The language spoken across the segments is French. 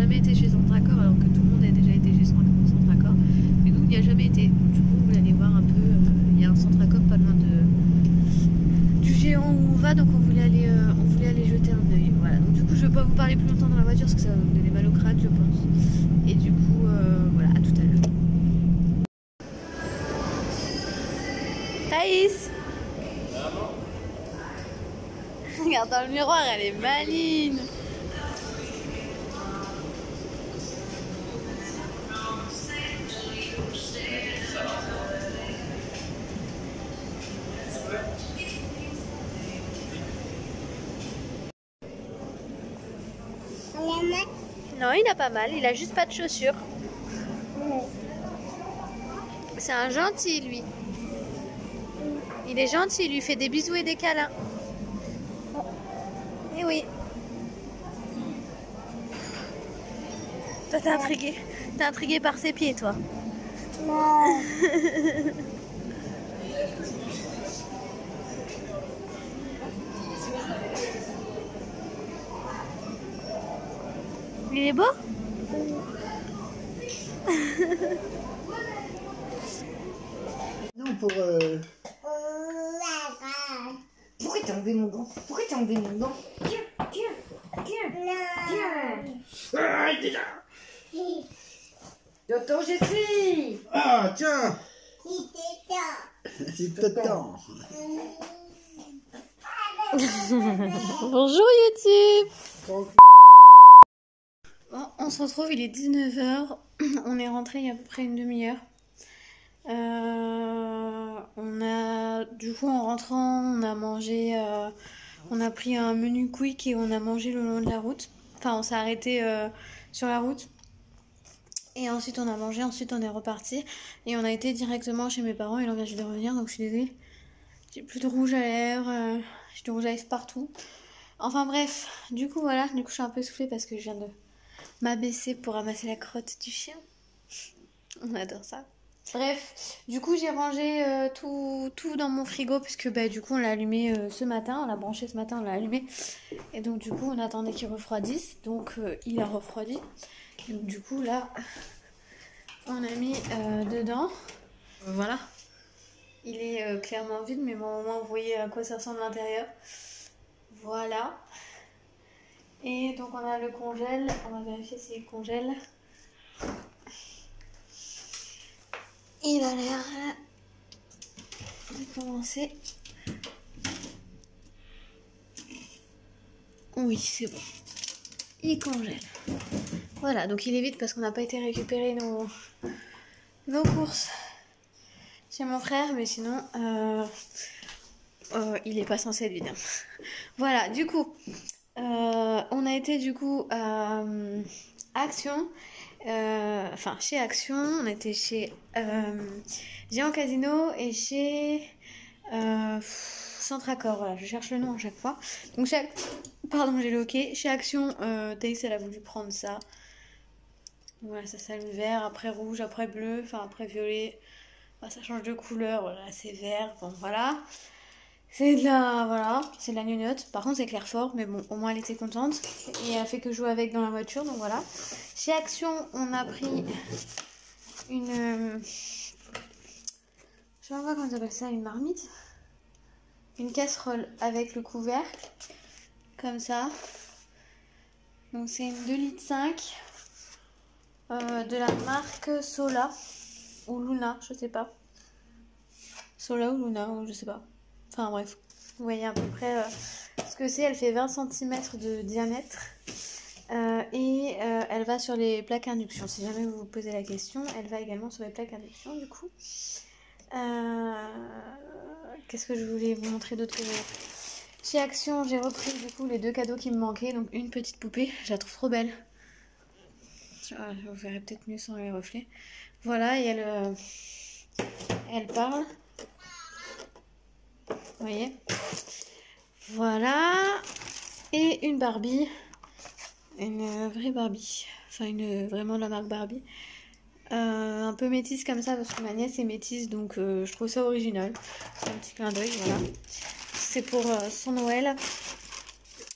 jamais été chez Centracor alors que tout le monde a déjà été chez Centracor. Mais nous, on n'y a jamais été. Donc, du coup, vous allez voir un peu. Il y a un Centracor pas loin du géant où on va, donc on voulait aller jeter un œil. Voilà. Donc du coup, je vais pas vous parler plus longtemps dans la voiture parce que ça va vous donner mal au crâne, je pense. Et du coup, voilà, à tout à l'heure. Thaïs, regarde dans le miroir, elle est maligne. Non, il a pas mal, il a juste pas de chaussures. C'est un gentil, lui. Il est gentil, il lui fait des bisous et des câlins. Eh oui. Toi, t'es intrigué. T'es intrigué par ses pieds, toi. Non. Il est beau? Non, pour... Pourquoi t'as enlevé mon gant? Pourquoi t'as enlevé mon gant? Arrête déjà! Tonton Jessie! Ah, tiens! C'est Totan. Bonjour YouTube. Bon, on se retrouve, il est 19 h. On est rentré il y a à peu près une demi-heure. Du coup, en rentrant, on a mangé, on a pris un menu quick et on a mangé le long de la route. Enfin, on s'est arrêté sur la route. Et ensuite, on a mangé, ensuite, on est reparti. Et on a été directement chez mes parents et là, on vient juste de revenir, donc je suis désolée. J'ai plus de rouge à lèvres, j'ai du rouge à lèvres partout. Enfin bref, du coup, voilà. Du coup, je suis un peu essoufflée parce que je viens de m'abaisser pour ramasser la crotte du chien. On adore ça. Bref, du coup j'ai rangé tout dans mon frigo puisque bah, du coup on l'a allumé ce matin, on l'a branché ce matin, on l'a allumé. Et donc du coup on attendait qu'il refroidisse, donc il a refroidi. Et donc du coup là on a mis dedans, voilà. Il est clairement vide mais bon au moins vous voyez à quoi ça ressemble à l'intérieur. Voilà. Et donc on a le congèle, on va vérifier s'il congèle. Il a l'air de commencer. Oui, c'est bon. Il congèle. Voilà, donc il est vide parce qu'on n'a pas été récupérer nos courses chez mon frère, mais sinon, il n'est pas censé être vide. Voilà, du coup, on a été du coup à Action. Enfin chez Action, on était chez Géant Casino et chez Centracor, voilà, je cherche le nom à chaque fois. Donc pardon, j'ai loqué. Chez Action, Thaïs elle a voulu prendre ça. Voilà, ça s'allume vert, après rouge, après bleu, enfin après violet. Enfin, ça change de couleur, voilà, c'est vert, bon voilà. C'est de la, voilà, c'est de la gnognotte. Par contre, c'est clair fort, mais bon, au moins elle était contente. Et elle a fait que jouer avec dans la voiture, donc voilà. Chez Action, on a pris une... je sais pas comment on appelle ça, une marmite. Une casserole avec le couvercle, comme ça. Donc c'est une 2,5 litres de la marque Sola ou Luna, je sais pas. Sola ou Luna, ou je sais pas. Enfin bref, vous voyez à peu près ce que c'est. Elle fait 20 cm de diamètre et elle va sur les plaques induction. Si jamais vous vous posez la question, elle va également sur les plaques induction du coup. Qu'est-ce que je voulais vous montrer d'autre? Chez Action, j'ai repris du coup les deux cadeaux qui me manquaient. Donc une petite poupée, je la trouve trop belle. Vous verrez peut-être mieux sans les reflets. Voilà, et elle parle. Vous voyez, voilà, et une Barbie, une vraie Barbie, enfin vraiment de la marque Barbie, un peu métisse comme ça parce que ma nièce est métisse, donc je trouve ça original. C'est un petit clin d'œil, voilà. C'est pour son Noël.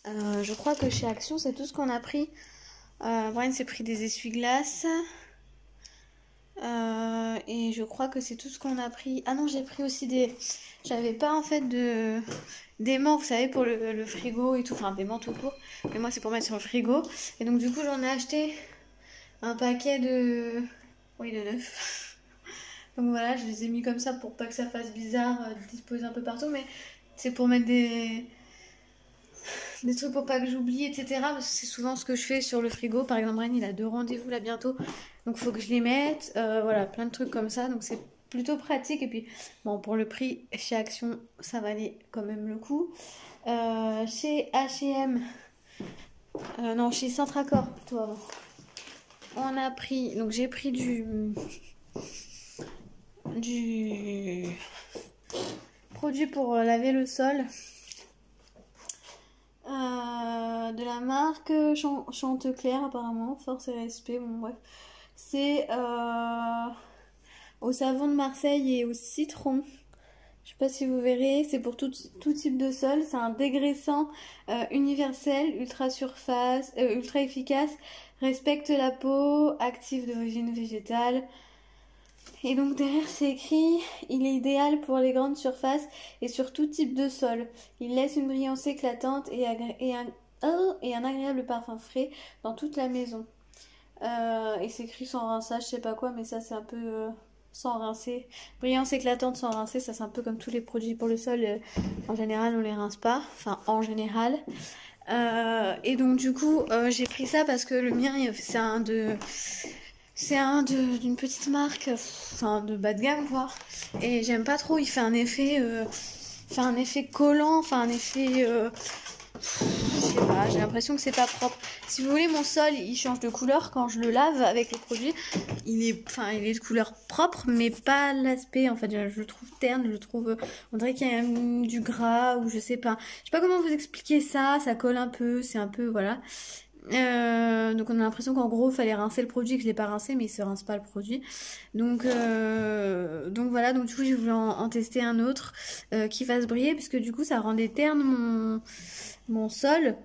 Je crois que chez Action c'est tout ce qu'on a pris Brian s'est pris des essuie-glaces. Et je crois que c'est tout ce qu'on a pris. Ah non, j'ai pris aussi des... J'avais pas en fait d'aimants, vous savez, pour le frigo et tout. Enfin, d'aimants tout court. Mais moi, c'est pour mettre sur le frigo. Et donc, du coup, j'en ai acheté un paquet de... Oui, de 9. Donc voilà, je les ai mis comme ça pour pas que ça fasse bizarre, disposer un peu partout. Mais c'est pour mettre des trucs pour pas que j'oublie, etc. Parce que c'est souvent ce que je fais sur le frigo. Par exemple, Brian, il a 2 rendez-vous là bientôt. Donc il faut que je les mette. Voilà, plein de trucs comme ça. Donc c'est plutôt pratique. Et puis, bon, pour le prix, chez Action, ça valait quand même le coup. Chez H&M, non, chez Centracor, plutôt avant. On a pris, donc j'ai pris du produit pour laver le sol. De la marque Chanteclair apparemment, Force et Respect, bon bref. C'est au savon de Marseille et au citron. Je sais pas si vous verrez, c'est pour tout type de sol. C'est un dégraissant universel, ultra efficace, respecte la peau, actif d'origine végétale. Et donc derrière c'est écrit, il est idéal pour les grandes surfaces et sur tout type de sol. Il laisse une brillance éclatante et un agréable parfum frais dans toute la maison. Et c'est écrit sans rinçage, je sais pas quoi, mais ça c'est un peu sans rincer. Brillance éclatante sans rincer, ça c'est un peu comme tous les produits pour le sol. En général on les rince pas, enfin en général. Et donc du coup j'ai pris ça parce que le mien c'est un d'une petite marque, enfin de bas de gamme quoi. Et j'aime pas trop, il fait un effet collant, enfin un effet... je sais pas, j'ai l'impression que c'est pas propre. Si vous voulez, mon sol, il change de couleur quand je le lave avec le produit. Il est de couleur propre, mais pas l'aspect, en fait. Je le trouve terne, je le trouve... On dirait qu'il y a du gras, ou je sais pas. Je sais pas comment vous expliquer ça, ça colle un peu, c'est un peu, voilà. Donc on a l'impression qu'en gros il fallait rincer le produit, que je l'ai pas rincé, mais il se rince pas le produit. Donc voilà, donc du coup j'ai voulu en tester un autre qui fasse briller, puisque du coup ça rendait terne mon sol.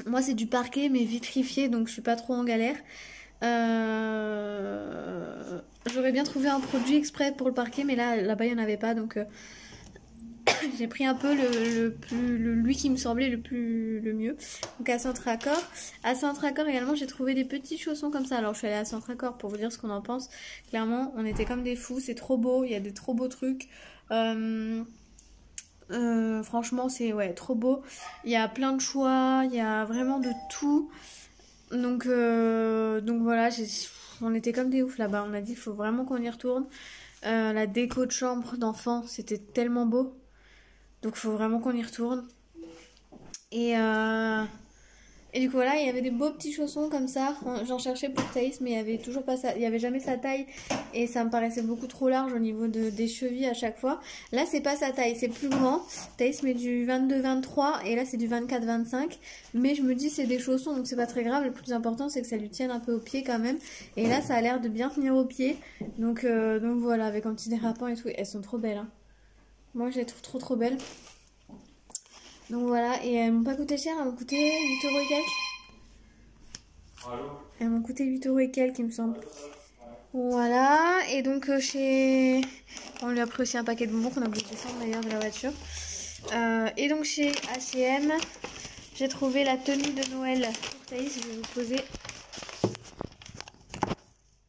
Moi c'est du parquet mais vitrifié, donc je suis pas trop en galère. J'aurais bien trouvé un produit exprès pour le parquet, mais là-bas il n'y en avait pas, donc j'ai pris un peu lui qui me semblait le mieux. Donc à Centracor. À Centracor également, j'ai trouvé des petits chaussons comme ça. Alors je suis allée à Centracor pour vous dire ce qu'on en pense. Clairement, on était comme des fous. C'est trop beau. Il y a des trop beaux trucs. Franchement, c'est trop beau. Il y a plein de choix. Il y a vraiment de tout. Donc voilà, on était comme des oufs là-bas. On a dit il faut vraiment qu'on y retourne. La déco de chambre d'enfant, c'était tellement beau. Donc il faut vraiment qu'on y retourne. Et du coup voilà, il y avait des beaux petits chaussons comme ça. J'en cherchais pour Thaïs, mais il y avait toujours pas ça. Il y avait jamais sa taille. Et ça me paraissait beaucoup trop large au niveau des chevilles à chaque fois. Là c'est pas sa taille, c'est plus grand. Thaïs met du 22-23 et là c'est du 24-25. Mais je me dis c'est des chaussons donc c'est pas très grave. Le plus important c'est que ça lui tienne un peu au pied quand même. Et là ça a l'air de bien tenir au pied. Donc voilà, avec un petit dérapant et tout. Elles sont trop belles hein. Moi je les trouve trop belles. Donc voilà, et elles m'ont pas coûté cher, elles m'ont coûté 8€ et quelques. Allô. Elles m'ont coûté 8€ et quelques il me semble. Voilà, et donc on lui a pris aussi un paquet de bonbons qu'on a oublié de descendre d'ailleurs de la voiture. Et donc chez H&M, j'ai trouvé la tenue de Noël pour Thaïs, je vais vous poser.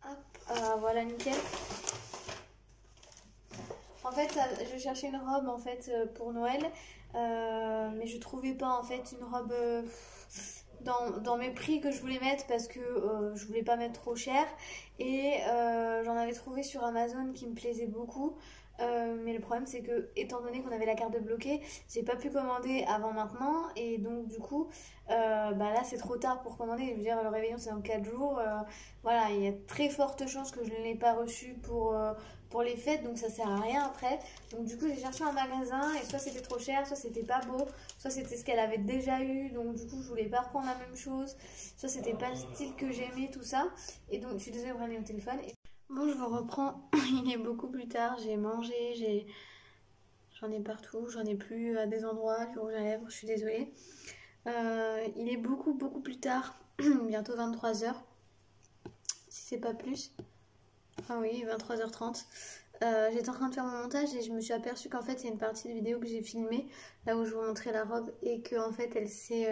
Hop, voilà nickel. En fait, je cherchais une robe en fait pour Noël, mais je trouvais pas en fait une robe dans mes prix que je voulais mettre parce que je voulais pas mettre trop cher et j'en avais trouvé sur Amazon qui me plaisait beaucoup. Mais le problème c'est que étant donné qu'on avait la carte bloquée, j'ai pas pu commander avant maintenant et donc du coup là c'est trop tard pour commander. Je veux dire le réveillon c'est dans 4 jours, voilà, il y a très forte chance que je ne l'ai pas reçu pour les fêtes, donc ça sert à rien après. Donc du coup j'ai cherché un magasin et soit c'était trop cher, soit c'était pas beau, soit c'était ce qu'elle avait déjà eu, donc du coup je voulais pas reprendre la même chose, soit c'était pas le style que j'aimais, tout ça. Et donc je suis désolée, Brian est au téléphone. Bon, je vous reprends, il est beaucoup plus tard, j'ai mangé, j'en ai partout, j'en ai plus à des endroits, du rouge à lèvres, je suis désolée. Il est beaucoup plus tard, bientôt 23 h, si c'est pas plus. Enfin oui, 23 h 30. J'étais en train de faire mon montage et je me suis aperçue qu'en fait il y a une partie de vidéo que j'ai filmée, là où je vous montrais la robe, et que en fait elle s'est...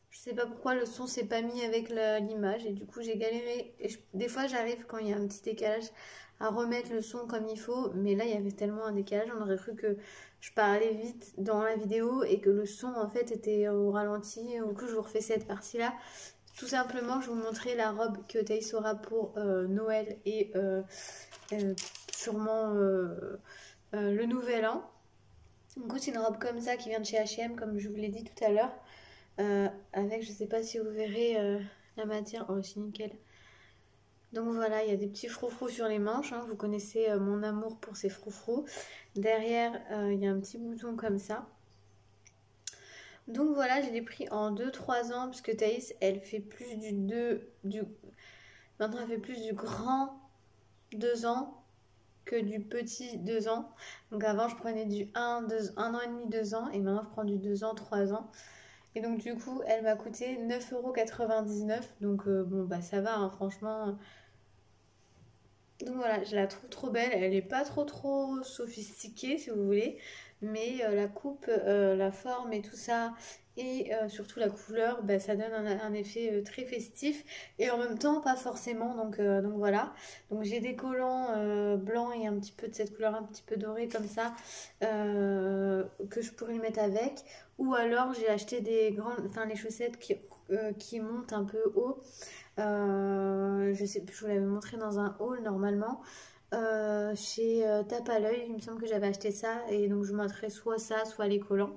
je sais pas pourquoi le son s'est pas mis avec l'image, et du coup j'ai galéré. Et des fois j'arrive quand il y a un petit décalage à remettre le son comme il faut, mais là il y avait tellement un décalage, on aurait cru que je parlais vite dans la vidéo et que le son en fait était au ralenti. Du coup je vous refais cette partie là. Tout simplement je vous montrer la robe que Thaïs aura pour Noël et sûrement le nouvel an. Du coup c'est une robe comme ça qui vient de chez H&M, comme je vous l'ai dit tout à l'heure. Avec, je sais pas si vous verrez la matière, oh c'est nickel. Donc voilà, il y a des petits froufrous sur les manches, hein. Vous connaissez mon amour pour ces froufrous. Derrière, il y a un petit bouton comme ça. Donc voilà, je l'ai pris en 2-3 ans, puisque Thaïs, elle fait plus maintenant elle fait plus du grand 2 ans que du petit 2 ans. Donc avant, je prenais du 1 an et demi, 2 ans, et maintenant je prends du 2 ans, 3 ans. Et donc du coup, elle m'a coûté 9,99 €. Donc bon, bah ça va, hein, franchement. Donc voilà, je la trouve trop belle. Elle n'est pas trop sophistiquée, si vous voulez. Mais la coupe, la forme et tout ça, et surtout la couleur, bah, ça donne un effet très festif. Et en même temps, pas forcément. Donc voilà. Donc j'ai des collants blancs et un petit peu de cette couleur un petit peu dorée comme ça, que je pourrais mettre avec. Ou alors j'ai acheté des grandes, enfin les chaussettes qui montent un peu haut. Je sais plus, je vous l'avais montré dans un haul normalement. Chez Tape à l'œil, il me semble que j'avais acheté ça. Et donc je mettrais soit ça, soit les collants.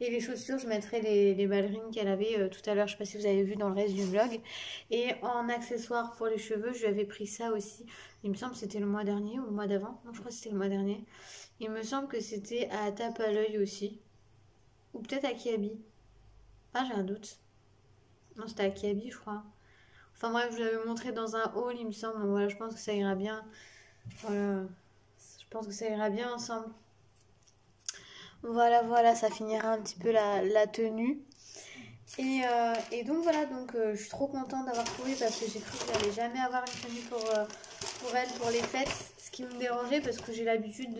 Et les chaussures, je mettrais les ballerines qu'elle avait tout à l'heure. Je sais pas si vous avez vu dans le reste du vlog. Et en accessoire pour les cheveux, je lui avais pris ça aussi. Il me semble que c'était le mois dernier ou le mois d'avant. Non, je crois que c'était le mois dernier. Il me semble que c'était à Tape à l'œil aussi. Ou peut-être à Kiabi. Ah, j'ai un doute. Non, c'était à Kiabi, je crois. Enfin bref, je l'avais montré dans un haul, il me semble. Donc voilà, je pense que ça ira bien. Voilà, je pense que ça ira bien ensemble. Voilà, ça finira un petit peu la tenue. Et donc voilà, je suis trop contente d'avoir trouvé, parce que j'ai cru que j'allais jamais avoir une tenue pour elle pour les fêtes. Ce qui me dérangeait, parce que j'ai l'habitude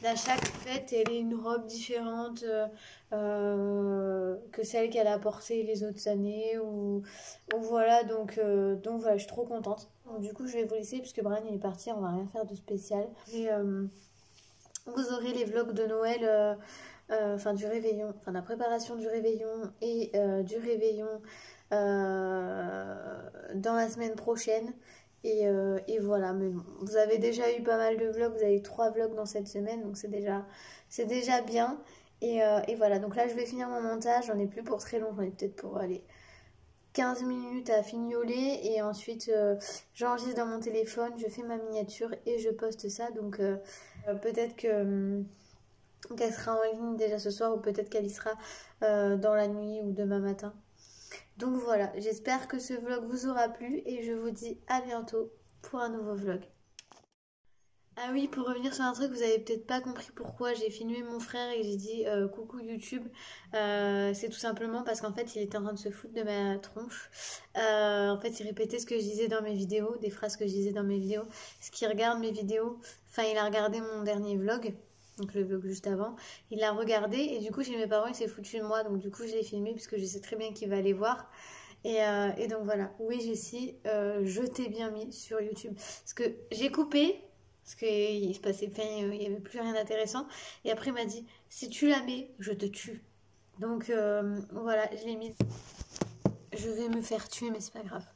d'à chaque fête, elle est une robe différente que celle qu'elle a portée les autres années. Ou voilà, donc voilà, je suis trop contente. Donc, du coup, je vais vous laisser puisque Brian il est parti, on va rien faire de spécial. Et vous aurez les vlogs de Noël. Enfin du réveillon, enfin la préparation du réveillon et du réveillon dans la semaine prochaine. Et voilà, mais bon, vous avez déjà eu pas mal de vlogs, vous avez eu 3 vlogs dans cette semaine, donc c'est déjà bien. Et voilà, donc là je vais finir mon montage, j'en ai plus pour très long, j'en ai peut-être pour aller 15 minutes à fignoler, et ensuite j'enregistre dans mon téléphone, je fais ma miniature et je poste ça. Donc peut-être qu'elle sera en ligne déjà ce soir, ou peut-être qu'elle y sera dans la nuit ou demain matin. Donc voilà, j'espère que ce vlog vous aura plu et je vous dis à bientôt pour un nouveau vlog. Ah oui, pour revenir sur un truc, vous avez peut-être pas compris pourquoi j'ai filmé mon frère et j'ai dit coucou YouTube. C'est tout simplement parce qu'en fait il était en train de se foutre de ma tronche. En fait il répétait ce que je disais dans mes vidéos, des phrases que je disais dans mes vidéos. Ce qui regarde mes vidéos, enfin il a regardé mon dernier vlog, donc le vlog juste avant, il l'a regardé et du coup chez mes parents il s'est foutu de moi, donc du coup je l'ai filmé puisque je sais très bien qu'il va aller voir. Et donc voilà, oui Jessie, je t'ai bien mis sur YouTube, parce que j'ai coupé, parce qu'il se passait, enfin, il n'y avait plus rien d'intéressant, et après il m'a dit si tu la mets je te tue, donc voilà, je l'ai mise. Je vais me faire tuer mais c'est pas grave.